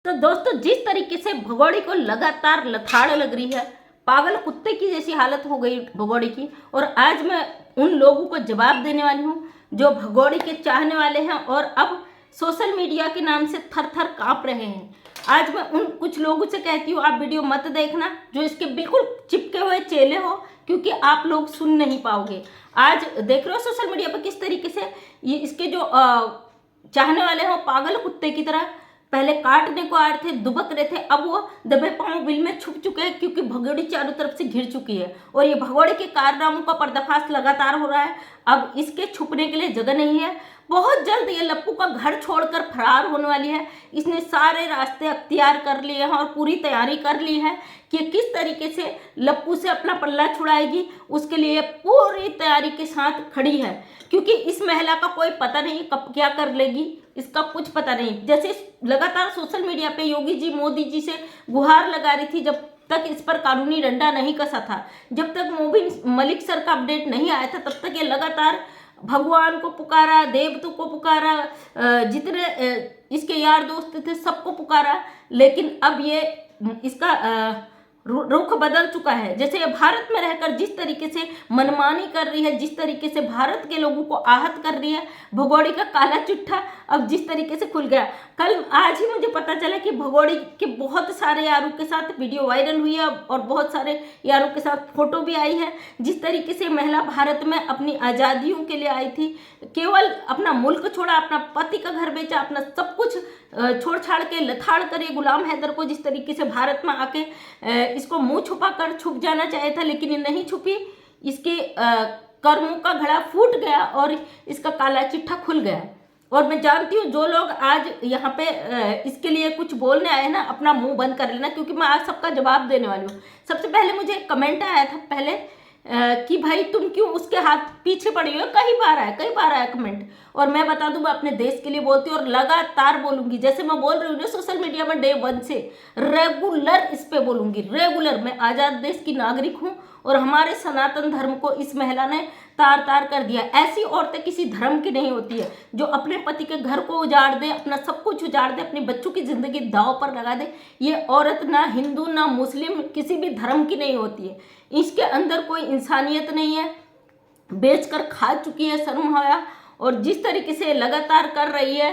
तो दोस्तों, जिस तरीके से भगोड़ी को लगातार लथाड़ लग रही है, पागल कुत्ते की जैसी हालत हो गई भगोड़ी की। और आज मैं उन लोगों को जवाब देने वाली हूँ जो भगोड़ी के चाहने वाले हैं और अब सोशल मीडिया के नाम से थर थर काँप रहे हैं। आज मैं उन कुछ लोगों से कहती हूँ, आप वीडियो मत देखना जो इसके बिल्कुल चिपके हुए चेले हो, क्योंकि आप लोग सुन नहीं पाओगे। आज देख रहे हो सोशल मीडिया पर किस तरीके से ये इसके जो चाहने वाले हैं पागल कुत्ते की तरह पहले काटने को आ रहे थे, दुबक रहे थे, अब वो दबे पांव बिल में छुप चुके हैं, क्योंकि भगोड़ी चारों तरफ से घिर चुकी है और ये भगोड़े के कारनामों का पर्दाफाश लगातार हो रहा है। अब इसके छुपने के लिए जगह नहीं है। बहुत जल्द ये लप्पू का घर छोड़कर फरार होने वाली है। इसने सारे रास्ते अख्तियार कर लिए हैं और पूरी तैयारी कर ली है कि किस तरीके से लप्पू से अपना पल्ला छुड़ाएगी। उसके लिए पूरी तैयारी के साथ खड़ी है, क्योंकि इस महिला का कोई पता नहीं कब क्या कर लेगी, इसका कुछ पता नहीं। जैसे लगातार सोशल मीडिया पे योगी जी मोदी जी से गुहार लगा रही थी, जब तक इस पर कानूनी डंडा नहीं कसा था, जब तक मोबिन मलिक सर का अपडेट नहीं आया था, तब तक ये लगातार भगवान को पुकारा, देवतों को पुकारा, जितने इसके यार दोस्त थे सबको पुकारा। लेकिन अब ये इसका रुख बदल चुका है। जैसे ये भारत में रहकर जिस तरीके से मनमानी कर रही है, जिस तरीके से भारत के लोगों को आहत कर रही है, भगोड़ी का काला चिट्ठा अब जिस तरीके से खुल गया। कल आज ही मुझे पता चला कि भगोड़ी के बहुत सारे यारों के साथ वीडियो वायरल हुई है और बहुत सारे यारों के साथ फोटो भी आई है। जिस तरीके से महिला भारत में अपनी आज़ादियों के लिए आई थी, केवल अपना मुल्क छोड़ा, अपना पति का घर बेचा, अपना सब कुछ छोड़ छाड़ के लथाड़ कर ये गुलाम हैदर को जिस तरीके से भारत में आके इसको मुंह छुपा कर छुप जाना चाहिए था, लेकिन ये नहीं छुपी। इसके कर्मों का घड़ा फूट गया और इसका काला चिट्ठा खुल गया। और मैं जानती हूँ जो लोग आज यहाँ पे इसके लिए कुछ बोलने आए ना, अपना मुंह बंद कर लेना, क्योंकि मैं आज सबका जवाब देने वाली हूँ। सबसे पहले मुझे एक कमेंट आया था पहले कि भाई तुम क्यों उसके हाथ पीछे पड़ी हो। कई बार आया कमेंट, और मैं बता दूं मैं अपने देश के लिए बोलती हूँ और लगातार बोलूंगी। जैसे मैं बोल रही हूँ ना सोशल मीडिया में डे 1 से रेगुलर इस पे बोलूंगी, रेगुलर। मैं आज़ाद देश की नागरिक हूँ और हमारे सनातन धर्म को इस महिला ने तार तार कर दिया। ऐसी औरतें किसी धर्म की नहीं होती है जो अपने पति के घर को उजाड़ दे, अपना सब कुछ उजाड़ दे, अपने बच्चों की जिंदगी दांव पर लगा दे। ये औरत ना हिंदू ना मुस्लिम किसी भी धर्म की नहीं होती है। इसके अंदर कोई इंसानियत नहीं है, बेचकर खा चुकी है शर्म हया। और जिस तरीके से लगातार कर रही है,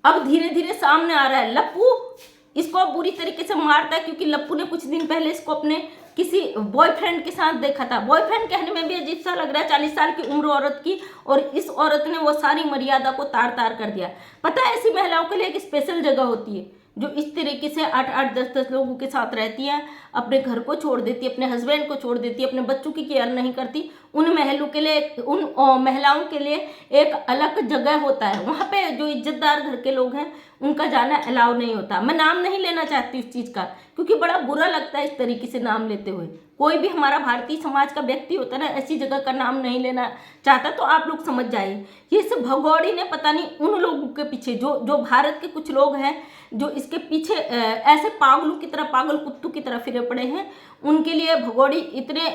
अब धीरे धीरे सामने आ रहा है। लप्पू इसको बुरी तरीके से मारता है, क्योंकि लप्पू ने कुछ दिन पहले इसको अपने किसी बॉयफ्रेंड के साथ देखा था। बॉयफ्रेंड कहने में भी अजीब सा लग रहा है, 40 साल की उम्र औरत की, और इस औरत ने वो सारी मर्यादा को तार तार कर दिया। पता है ऐसी महिलाओं के लिए एक स्पेशल जगह होती है जो इस तरीके से 8-8, 10-10 लोगों के साथ रहती है, अपने घर को छोड़ देती है, अपने हस्बैंड को छोड़ देती है, अपने बच्चों की केयर नहीं करती। उन महिलाओं के लिए एक अलग जगह होता है। वहाँ पे जो इज्जतदार घर के लोग हैं उनका जाना अलाउ नहीं होता। मैं नाम नहीं लेना चाहती उस चीज़ का, क्योंकि बड़ा बुरा लगता है इस तरीके से नाम लेते हुए। कोई भी हमारा भारतीय समाज का व्यक्ति होता है ना, ऐसी जगह का नाम नहीं लेना चाहता, तो आप लोग समझ जाइए। ये इस भगोड़ी ने पता नहीं उन लोगों के पीछे जो भारत के कुछ लोग हैं जो इसके पीछे ऐसे पागलों की तरह, पागल कुत्तों की तरह फिरे पड़े हैं, उनके लिए भगोड़ी इतने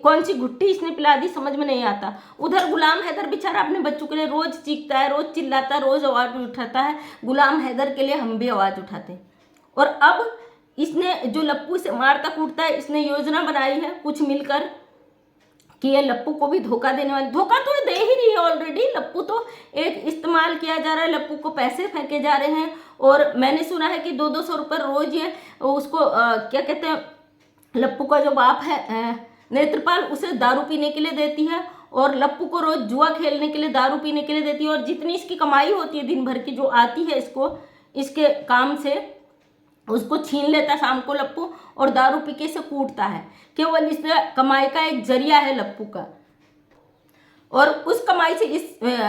कौन सी घुट्टी इसने पिला दी समझ में नहीं आता। उधर गुलाम हैदर बेचारा अपने बच्चों के लिए रोज चीखता है, रोज चिल्लाता है, रोज आवाज उठाता है। गुलाम हैदर के लिए हम भी आवाज उठाते। और अब इसने जो लप्पू से मारता कूटता है, इसने योजना बनाई है कुछ मिलकर कि ये लप्पू को भी धोखा देने वाली। धोखा तो ये दे ही रही है ऑलरेडी। लप्पू तो एक इस्तेमाल किया जा रहा है, लप्पू को पैसे फेंके जा रहे हैं। और मैंने सुना है कि 200-200 रुपये रोज ये उसको क्या कहते हैं, लप्पू का जो बाप है नेत्रपाल, उसे दारू पीने के लिए देती है, और लप्पू को रोज जुआ खेलने के लिए, दारू पीने के लिए देती है। और जितनी इसकी कमाई होती है दिन भर की जो आती है इसको इसके काम से, उसको छीन लेता शाम को लप्पू और दारू पी के इसे कूटता है। केवल इस कमाई का एक जरिया है लप्पू का, और उस कमाई से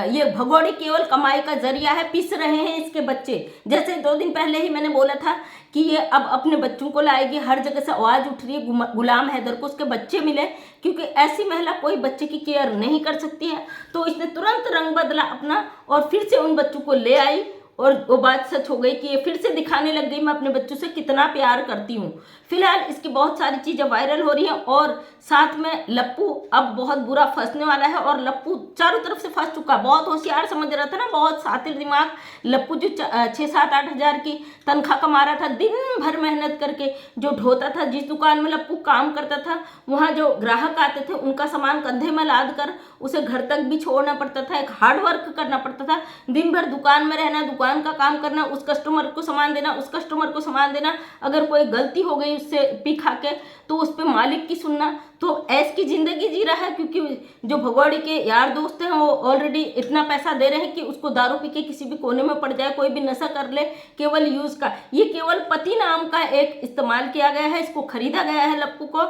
ये भगोड़ी केवल कमाई का जरिया है। पिस रहे हैं इसके बच्चे। जैसे 2 दिन पहले ही मैंने बोला था कि ये अब अपने बच्चों को लाएगी, हर जगह से आवाज़ उठ रही है गुलाम हैदर को उसके बच्चे मिले, क्योंकि ऐसी महिला कोई बच्चे की केयर नहीं कर सकती है। तो इसने तुरंत रंग बदला अपना और फिर से उन बच्चों को ले आई और वो बात सच हो गई कि ये फिर से दिखाने लग गई मैं अपने बच्चों से कितना प्यार करती हूँ। फिलहाल इसकी बहुत सारी चीज़ें वायरल हो रही हैं और साथ में लप्पू अब बहुत बुरा फंसने वाला है और लप्पू चारों तरफ से फंस चुका। बहुत होशियार समझ रहा था ना, बहुत शातिर दिमाग लप्पू, जो 6-7-8 हज़ार की तनख्वाह कमा रहा था दिन भर मेहनत करके, जो ढोता था। जिस दुकान में लप्पू काम करता था वहाँ जो ग्राहक आते थे उनका सामान कंधे में लाद कर उसे घर तक भी छोड़ना पड़ता था, एक हार्ड वर्क करना पड़ता था। दिन भर दुकान में रहना, दुकान का काम करना, उस कस्टमर को सामान देना, उस कस्टमर को सामान देना, अगर कोई गलती हो गई उससे पी खा के तो उस पर मालिक की सुनना। तो ऐस की ज़िंदगी जी रहा है, क्योंकि जो भगौड़ी के यार दोस्त हैं वो ऑलरेडी इतना पैसा दे रहे हैं कि उसको दारू पी के किसी भी कोने में पड़ जाए, कोई भी नशा कर ले, केवल यूज़ का। ये केवल पति नाम का एक इस्तेमाल किया गया है, इसको खरीदा गया है लप्पू को,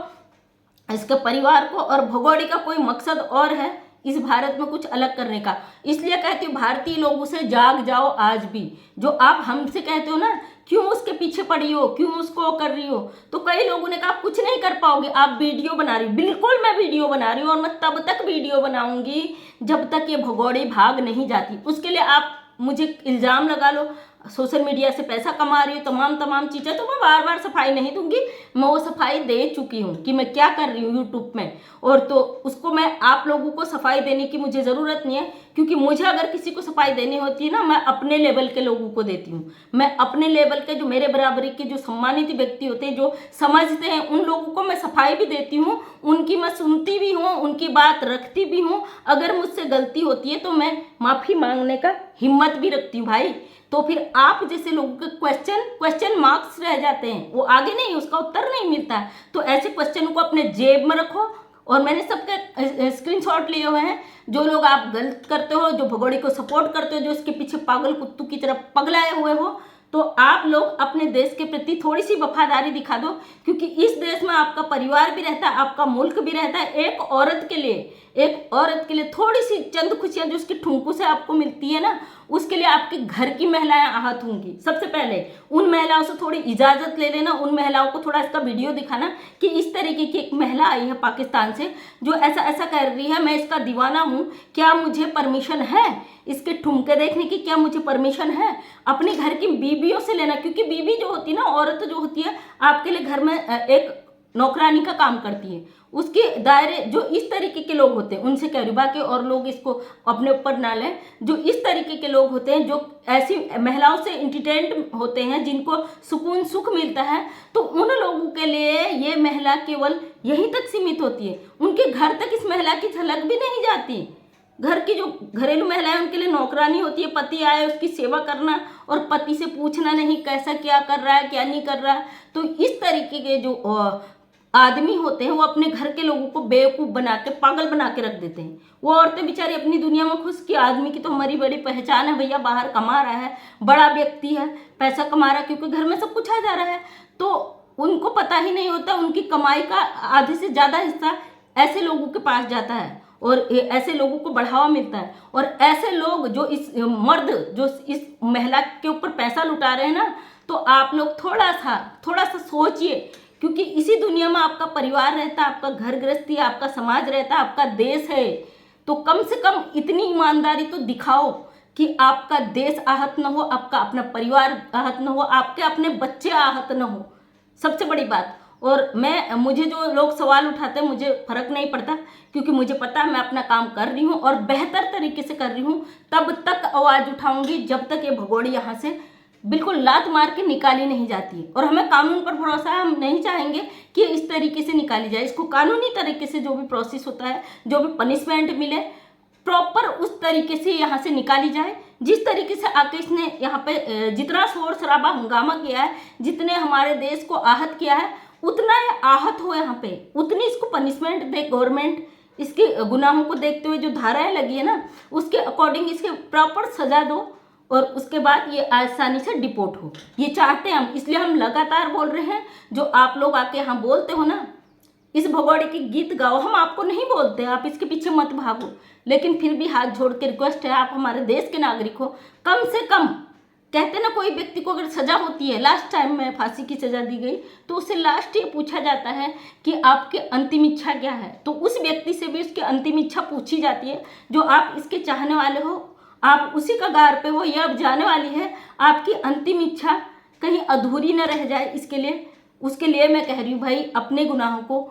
इसके परिवार को, और भगौड़ी का कोई मकसद और है इस भारत में कुछ अलग करने का। इसलिए कहती हूँ भारतीय लोगों से जाग जाओ आज भी। जो आप हमसे कहते हो ना क्यों उसके पीछे पड़ी हो, क्यों उसको कर रही हो, तो कई लोगों ने कहा आप कुछ नहीं कर पाओगे, आप वीडियो बना रही हो। बिल्कुल मैं वीडियो बना रही हूँ और मैं तब तक वीडियो बनाऊंगी जब तक ये भगौड़ी भाग नहीं जाती। उसके लिए आप मुझे इल्ज़ाम लगा लो सोशल मीडिया से पैसा कमा रही हूँ, तमाम चीज़ें, तो मैं बार बार सफाई नहीं दूंगी। मैं वो सफाई दे चुकी हूँ कि मैं क्या कर रही हूँ यूट्यूब में, और तो उसको मैं आप लोगों को सफाई देने की मुझे ज़रूरत नहीं है, क्योंकि मुझे अगर किसी को सफाई देनी होती है ना, मैं अपने लेवल के लोगों को देती हूँ। मैं अपने लेवल के जो मेरे बराबरी के जो सम्मानित व्यक्ति होते हैं, जो समझते हैं, उन लोगों को मैं सफाई भी देती हूँ, उनकी मैं सुनती भी हूँ, उनकी बात रखती भी हूँ। अगर मुझसे गलती होती है तो मैं माफ़ी मांगने का हिम्मत भी रखती हूँ भाई। तो फिर आप जैसे लोगों के क्वेश्चन मार्क्स रह जाते हैं, वो आगे नहीं, उसका उत्तर नहीं मिलता है। तो ऐसे क्वेश्चन को अपने जेब में रखो। और मैंने सबके स्क्रीनशॉट लिए हुए हैं। जो लोग आप गलत करते हो, जो भगौड़ी को सपोर्ट करते हो, जो इसके पीछे पागल कुत्तू की तरह पगलाए हुए हो, तो आप लोग अपने देश के प्रति थोड़ी सी वफादारी दिखा दो, क्योंकि इस देश में आपका परिवार भी रहता है, आपका मुल्क भी रहता है। एक औरत के लिए थोड़ी सी चंद खुशियां जो उसकी ठुमकू से आपको मिलती है ना, उसके लिए आपके घर की महिलाएं आहत होंगी। सबसे पहले उन महिलाओं से थोड़ी इजाज़त ले लेना, उन महिलाओं को थोड़ा इसका वीडियो दिखाना कि इस तरीके की एक महिला आई है पाकिस्तान से जो ऐसा ऐसा कर रही है, मैं इसका दीवाना हूँ, क्या मुझे परमिशन है इसके ठुमके देखने की, क्या मुझे परमिशन है? अपने घर की बीबियों से लेना, क्योंकि बीबी जो होती है ना, औरत जो होती है आपके लिए घर में एक नौकरानी का काम करती है। उसके दायरे जो इस तरीके के लोग होते हैं उनसे कह रही, बाकी और लोग इसको अपने ऊपर ना लें। जो इस तरीके के लोग होते हैं, जो ऐसी महिलाओं से इंटरटेन्ड होते हैं, जिनको सुकून सुख मिलता है, तो उन लोगों के लिए ये महिला केवल यहीं तक सीमित होती है। उनके घर तक इस महिला की झलक भी नहीं जाती। घर की जो घरेलू महिलाएं, उनके लिए नौकरानी होती है, पति आए उसकी सेवा करना और पति से पूछना नहीं कैसा क्या कर रहा है, क्या नहीं कर रहा है। तो इस तरीके के जो आदमी होते हैं वो अपने घर के लोगों को बेवकूफ़ बना के, पागल बना के रख देते हैं। वो औरतें बेचारी अपनी दुनिया में खुश कि आदमी की तो हमारी बड़ी पहचान है, भैया बाहर कमा रहा है, बड़ा व्यक्ति है, पैसा कमा रहा है, क्योंकि घर में सब कुछ आ जा रहा है। तो उनको पता ही नहीं होता उनकी कमाई का आधे से ज़्यादा हिस्सा ऐसे लोगों के पास जाता है और ऐसे लोगों को बढ़ावा मिलता है। और ऐसे लोग जो इस मर्द जो इस महिला के ऊपर पैसा लुटा रहे हैं ना, तो आप लोग थोड़ा सा सोचिए, क्योंकि इसी दुनिया में आपका परिवार रहता है, आपका घर गृहस्थी, आपका समाज रहता है, आपका देश है। तो कम से कम इतनी ईमानदारी तो दिखाओ कि आपका देश आहत न हो, आपका अपना परिवार आहत न हो, आपके अपने बच्चे आहत न हो, सबसे बड़ी बात। और मुझे जो लोग सवाल उठाते हैं मुझे फ़र्क नहीं पड़ता, क्योंकि मुझे पता है मैं अपना काम कर रही हूँ और बेहतर तरीके से कर रही हूँ। तब तक आवाज़ उठाऊंगी जब तक ये भगौड़ी यहाँ से बिल्कुल लात मार के निकाली नहीं जाती। और हमें कानून पर भरोसा है, हम नहीं चाहेंगे कि इस तरीके से निकाली जाए। इसको कानूनी तरीके से जो भी प्रोसेस होता है, जो भी पनिशमेंट मिले, प्रॉपर उस तरीके से यहाँ से निकाली जाए। जिस तरीके से आकेश ने यहाँ पे जितना शोर शराबा हंगामा किया है, जितने हमारे देश को आहत किया है, उतना ये आहत हो यहाँ पे, उतनी इसको पनिशमेंट दे गवर्नमेंट। इसके गुनाहों को देखते हुए जो धाराएं लगी है ना, उसके अकॉर्डिंग इसके प्रॉपर सजा दो और उसके बाद ये आसानी से डिपोर्ट हो। ये चाहते हैं हम, इसलिए हम लगातार बोल रहे हैं। जो आप लोग आके यहाँ बोलते हो ना, इस भगौड़े के गीत गाओ, हम आपको नहीं बोलते, आप इसके पीछे मत भागो, लेकिन फिर भी हाथ जोड़ के रिक्वेस्ट है, आप हमारे देश के नागरिक हो, कम से कम कहते ना कोई व्यक्ति को अगर सजा होती है, लास्ट टाइम में फांसी की सजा दी गई, तो उससे लास्ट ये पूछा जाता है कि आपके अंतिम इच्छा क्या है। तो उस व्यक्ति से भी उसकी अंतिम इच्छा पूछी जाती है। जो आप इसके चाहने वाले हो, आप उसी कगार पे हो, ये अब जाने वाली है। आपकी अंतिम इच्छा कहीं अधूरी न रह जाए, उसके लिए मैं कह रही हूँ भाई, अपने गुनाहों को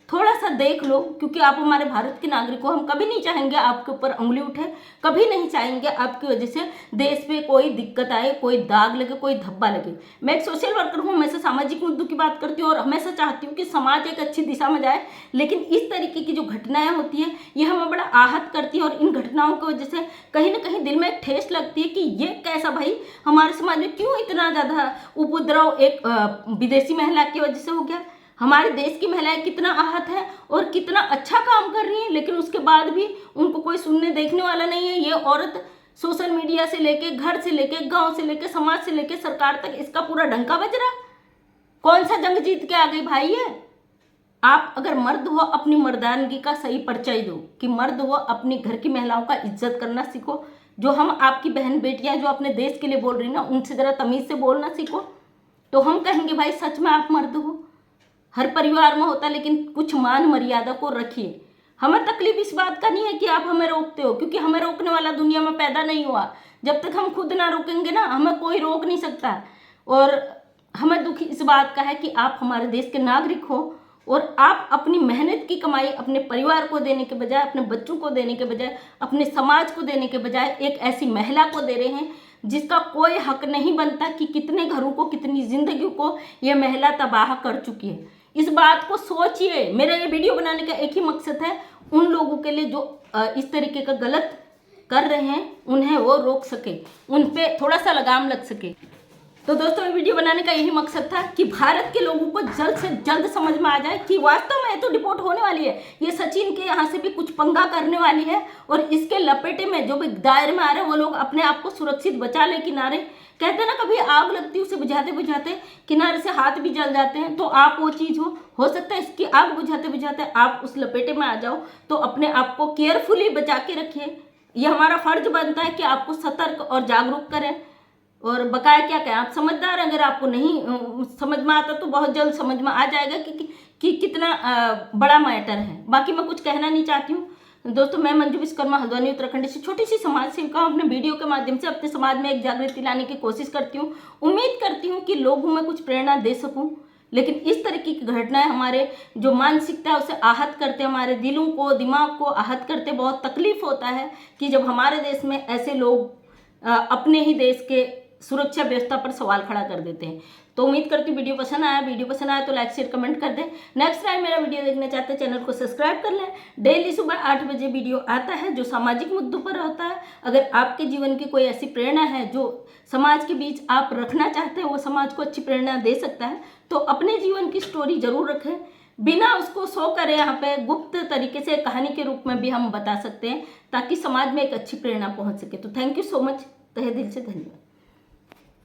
थोड़ा सा देख लो, क्योंकि आप हमारे भारत के नागरिक हो। हम कभी नहीं चाहेंगे आपके ऊपर उंगली उठे, कभी नहीं चाहेंगे आपकी वजह से देश पे कोई दिक्कत आए, कोई दाग लगे, कोई धब्बा लगे। मैं एक सोशल वर्कर हूँ, हमेशा सामाजिक मुद्दों की बात करती हूँ और हमेशा चाहती हूँ कि समाज एक अच्छी दिशा में जाए। लेकिन इस तरीके की जो घटनाएं होती है ये हमें बड़ा आहत करती है, और इन घटनाओं की वजह से कहीं ना कहीं दिल में एक ठेस लगती है कि ये कैसा भाई, हमारे समाज में क्यों इतना ज़्यादा उपद्रव एक विदेशी महिला की वजह से हो गया। हमारे देश की महिलाएं कितना आहत है और कितना अच्छा काम कर रही हैं, लेकिन उसके बाद भी उनको कोई सुनने देखने वाला नहीं है। ये औरत सोशल मीडिया से लेके, घर से लेके, गांव से लेके, समाज से लेके सरकार तक इसका पूरा डंका बज रहा। कौन सा जंग जीत के आ गई भाई है। आप अगर मर्द हो, अपनी मर्दानगी का सही परिचय दो कि मर्द हो, अपनी घर की महिलाओं का इज्जत करना सीखो। जो हम आपकी बहन बेटियां जो अपने देश के लिए बोल रही ना, उनसे जरा तमीज से बोलना सीखो, तो हम कहेंगे भाई सच में आप मर्द हो। हर परिवार में होता है, लेकिन कुछ मान मर्यादा को रखिए। हमें तकलीफ इस बात का नहीं है कि आप हमें रोकते हो, क्योंकि हमें रोकने वाला दुनिया में पैदा नहीं हुआ। जब तक हम खुद ना रोकेंगे ना, हमें कोई रोक नहीं सकता। और हमें दुख इस बात का है कि आप हमारे देश के नागरिक हो और आप अपनी मेहनत की कमाई अपने परिवार को देने के बजाय, अपने बच्चों को देने के बजाय, अपने समाज को देने के बजाय एक ऐसी महिला को दे रहे हैं जिसका कोई हक नहीं बनता कि कितने घरों को, कितनी जिंदगी को ये महिला तबाह कर चुकी है। इस बात को सोचिए। मेरा ये वीडियो बनाने का एक ही मकसद है, उन लोगों के लिए जो इस तरीके का गलत कर रहे हैं उन्हें वो रोक सके, उन पे थोड़ा सा लगाम लग सके। तो दोस्तों, ये वीडियो बनाने का यही मकसद था कि भारत के लोगों को जल्द से जल्द समझ में आ जाए कि वास्तव में ये तो डिपोर्ट होने वाली है, ये सचिन के यहाँ से भी कुछ पंगा करने वाली है, और इसके लपेटे में जो भी दायरे में आ रहे हैं वो लोग अपने आप को सुरक्षित बचा ले। किनारे कहते हैं ना, कभी आग लगती है उसे बुझाते बुझाते किनारे से हाथ भी जल जाते हैं, तो आप वो चीज़ हो सकता है इसकी आग बुझाते बुझाते आप उस लपेटे में आ जाओ। तो अपने आप को केयरफुली बचा के रखिए। ये हमारा फर्ज बनता है कि आपको सतर्क और जागरूक करें। और बकाया क्या कहें, आप समझदार, अगर आपको नहीं समझ में आता तो बहुत जल्द समझ में आ जाएगा कि कितना बड़ा मैटर है। बाकी मैं कुछ कहना नहीं चाहती हूँ। दोस्तों, मैं मंजू विश्वकर्मा, हल्द्वानी उत्तराखंड से छोटी सी समाज सेविका हूँ। अपने वीडियो के माध्यम से अपने समाज में एक जागृति लाने की कोशिश करती हूँ। उम्मीद करती हूँ कि लोगों में कुछ प्रेरणा दे सकूँ। लेकिन इस तरीके की घटनाएं हमारे जो मानसिकता है उसे आहत करते, हमारे दिलों को, दिमाग को आहत करते। बहुत तकलीफ होता है कि जब हमारे देश में ऐसे लोग अपने ही देश के सुरक्षा व्यवस्था पर सवाल खड़ा कर देते हैं। तो उम्मीद करती हूँ वीडियो पसंद आया तो लाइक शेयर कमेंट कर दें। नेक्स्ट टाइम मेरा वीडियो देखना चाहते हैं चैनल को सब्सक्राइब कर लें। डेली सुबह 8 बजे वीडियो आता है जो सामाजिक मुद्दों पर होता है। अगर आपके जीवन की कोई ऐसी प्रेरणा है जो समाज के बीच आप रखना चाहते हैं, वो समाज को अच्छी प्रेरणा दे सकता है, तो अपने जीवन की स्टोरी जरूर रखें। बिना उसको शो करें, यहाँ पे गुप्त तरीके से कहानी के रूप में भी हम बता सकते हैं, ताकि समाज में एक अच्छी प्रेरणा पहुँच सके। तो थैंक यू सो मच, तहे दिल से धन्यवाद।